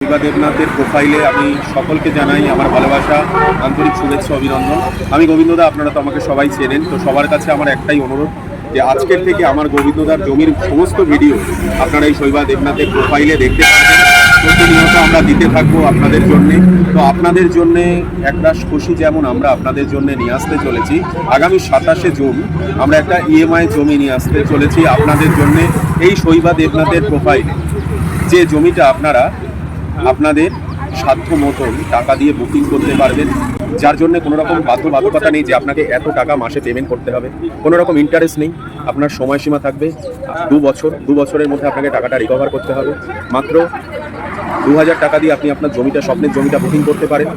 শৈবা দেবনাথের প্রোফাইলে আমি সকলকে জানাই আমার ভালোবাসা, আন্তরিক শুভেচ্ছা, অভিনন্দন। আমি গোবিন্দদা, আপনারা তো আমাকে সবাই চেনেন, তো সবার কাছে আমার একটাই অনুরোধ যে আজকের থেকে আমার গোবিন্দদার জমির সমস্ত ভিডিও আপনারা এই শৈবা দেবনাথের প্রোফাইলে দেখতে পাবেন। প্রতিনিয়ত আমরা দিতে থাকবো আপনাদের জন্যে। তো আপনাদের জন্যে একটা খুশি যেমন আমরা আপনাদের জন্য নিয়ে আসতে চলেছি, আগামী 27শে জুন আমরা একটা ইএমআই জমি নিয়ে আসতে চলেছি আপনাদের জন্য এই শৈবা দেবনাথের প্রোফাইলে। যে জমিটা আপনারা আপনাদের সাধ্য মতন টাকা দিয়ে বুকিং করতে পারবেন, যার জন্য কোনো রকম বাধ্যবাধকতা নেই যে আপনাকে এত টাকা মাসে পেমেন্ট করতে হবে, কোনো রকম ইন্টারেস্ট নেই। আপনার সময়সীমা থাকবে 2 বছর। 2 বছরের মধ্যে আপনাকে টাকাটা রিকভার করতে হবে। মাত্র 2000 টাকা দিয়ে আপনি আপনার জমিটা, স্বপ্নের জমিটা বুকিং করতে পারেন।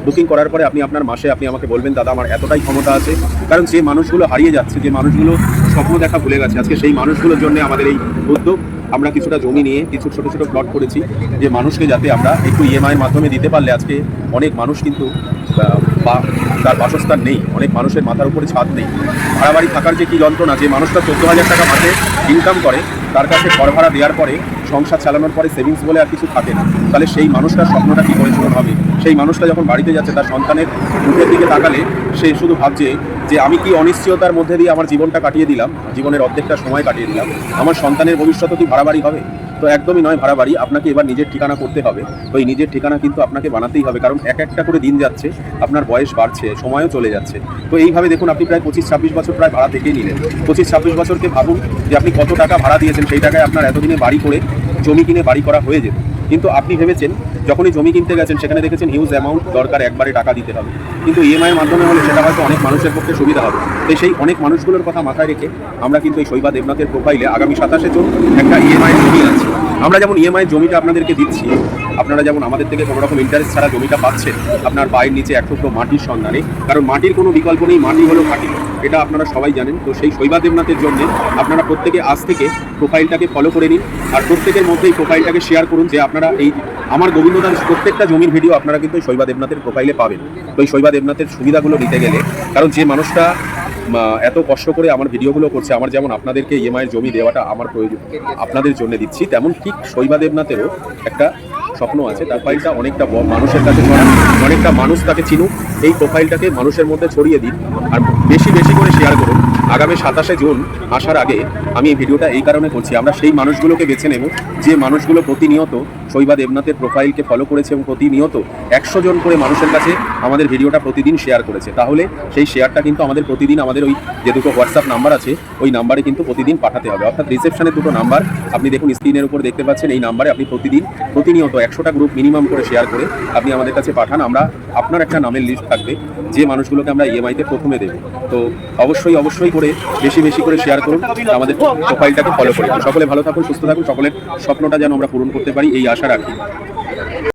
বুকিং করার পরে আপনি আপনার মাসে আমাকে বলবেন, দাদা আমার এতটাই ক্ষমতা আছে। কারণ যে মানুষগুলো হারিয়ে যাচ্ছে, যে মানুষগুলো স্বপ্ন দেখা ভুলে গেছে, আজকে সেই মানুষগুলোর জন্য আমাদের এই উদ্যোগ। আমরা কিছুটা জমি নিয়ে কিছু ছোটো ছোটো প্লট করেছি, যে মানুষকে যাতে আমরা একটু ইএমআইয়ের মাধ্যমে দিতে পারলে, আজকে অনেক মানুষ কিন্তু তার বাসস্থান নেই, অনেক মানুষের মাথার উপরে ছাদ নেই, ভাড়া বাড়ি থাকার যে কী যন্ত্রণা। যে মানুষটা 14,000 টাকা মাসে ইনকাম করে, তার কাছে ঘর ভাড়া দেওয়ার পরে, সংসার চালানোর পরে সেভিংস বলে আর কিছু থাকে না, তাহলে সেই মানুষটার স্বপ্নটা কী করে পূরণ হবে? সেই মানুষটা যখন বাড়িতে যাচ্ছে, তার সন্তানের মুখের দিকে তাকালে সে শুধু ভাবছে যে আমি কি অনিশ্চয়তার মধ্যে দিয়ে আমার জীবনটা কাটিয়ে দিলাম, জীবনের অর্ধেকটা সময় কাটিয়ে দিলাম, আমার সন্তানের ভবিষ্যৎ কি ভাড়া বাড়ি হবে? তো একদমই নয়, ভাড়া বাড়ি। আপনাকে এবার নিজের ঠিকানা করতে হবে। তো এই নিজের ঠিকানা কিন্তু আপনাকে বানাতেই হবে, কারণ এক একটা করে দিন যাচ্ছে, আপনার বয়স বাড়ছে, সময়ও চলে যাচ্ছে। তো এইভাবে দেখুন, আপনি প্রায় 25-26 বছর প্রায় ভাড়া থেকেই নিলেন। 25-26 বছরকে ভাবুন যে আপনি কত টাকা ভাড়া দিয়েছেন, সেই টাকায় আপনার এতদিনে বাড়ি করে, জমি কিনে বাড়ি করা হয়ে যেত। কিন্তু আপনি ভেবেছেন, যখনই জমি কিনতে গেছেন, সেখানে দেখেছেন হিউজ অ্যামাউন্ট দরকার, একবারে টাকা দিতে হবে। কিন্তু ইএমআইয়ের মাধ্যমে হলে সেটা হয়তো অনেক মানুষের পক্ষে সুবিধা হবে। তাই সেই অনেক মানুষগুলোর কথা মাথায় রেখে আমরা কিন্তু এই শৈবা দেবনাথের প্রোফাইলে আগামী 27শে জুন একটা ইএমআই জমি আছে। আমরা যেমন ইএমআই জমিটা আপনাদেরকে দিচ্ছি, আপনারা যেমন আমাদের থেকে কোনো রকম ইন্টারেস্ট ছাড়া জমিটা পাচ্ছেন আপনার পায়ের নিচে এক টুকরো মাটির সন্ধানে, কারণ মাটির কোনো বিকল্প নেই, মাটি হলো ঘাঁটি, এটা আপনারা সবাই জানেন। তো সেই শৈবা দেবনাথের জন্য আপনারা প্রত্যেকে আজ থেকে প্রোফাইলটাকে ফলো করে নিন, আর প্রত্যেকের মধ্যে এই প্রোফাইলটাকে শেয়ার করুন, যে আপনারা এই আমার গোবিন্দদার প্রত্যেকটা জমির ভিডিও আপনারা কিন্তু এই শৈবা দেবনাথের প্রোফাইলে পাবেন। তো এই শৈবা দেবনাথের সুবিধাগুলো নিতে গেলে, কারণ যে মানুষটা এত কষ্ট করে আমার ভিডিওগুলো করছে, আমার যেমন আপনাদেরকে ইএমআইয়ের জমি দেওয়াটা আমার প্রয়োজন, আপনাদের জন্য দিচ্ছি, তেমন ঠিক শৈবা দেবনাথেরও একটা স্বপ্ন আছে। তার ফাইলটা অনেকটা মানুষের কাছে ছড়ান, অনেকটা মানুষ তাকে চিনুক, এই প্রোফাইলটাকে মানুষের মধ্যে ছড়িয়ে দিন, আর বেশি বেশি করে শেয়ার করুন। আগামী 27শে জুন আসার আগে আমি এই ভিডিওটা এই কারণে করছি, আমরা সেই মানুষগুলোকে বেছে নেব যে মানুষগুলো প্রতিনিয়ত শৈবা দেবনাথের প্রোফাইলকে ফলো করেছে এবং প্রতিনিয়ত 100 জন করে মানুষের কাছে আমাদের ভিডিওটা প্রতিদিন শেয়ার করেছে। তাহলে সেই শেয়ারটা কিন্তু আমাদের প্রতিদিন, আমাদের ওই যে দুটো হোয়াটসঅ্যাপ নাম্বার আছে, ওই নাম্বারে কিন্তু প্রতিদিন পাঠাতে হবে। অর্থাৎ রিসেপশনের দুটো নাম্বার আপনি দেখুন স্ক্রিনের উপর দেখতে পাচ্ছেন, এই নাম্বারে আপনি প্রতিনিয়ত 100টা গ্রুপ মিনিমাম করে শেয়ার করে আপনি আমাদের কাছে পাঠান। আমরা আপনার একটা নামের লিস্ট থাকবে যে মানুষগুলোকে আমরা ইএমআইতে প্রথমে দেবো। তো অবশ্যই করে বেশি বেশি করে শেয়ার করুন, আমাদের প্রোফাইলটাকে ফলো করে। সকলে ভালো থাকুন, সুস্থ থাকুন, সকলের স্বপ্নটা যেন আমরা পূরণ করতে পারি, এই আশা রাখি।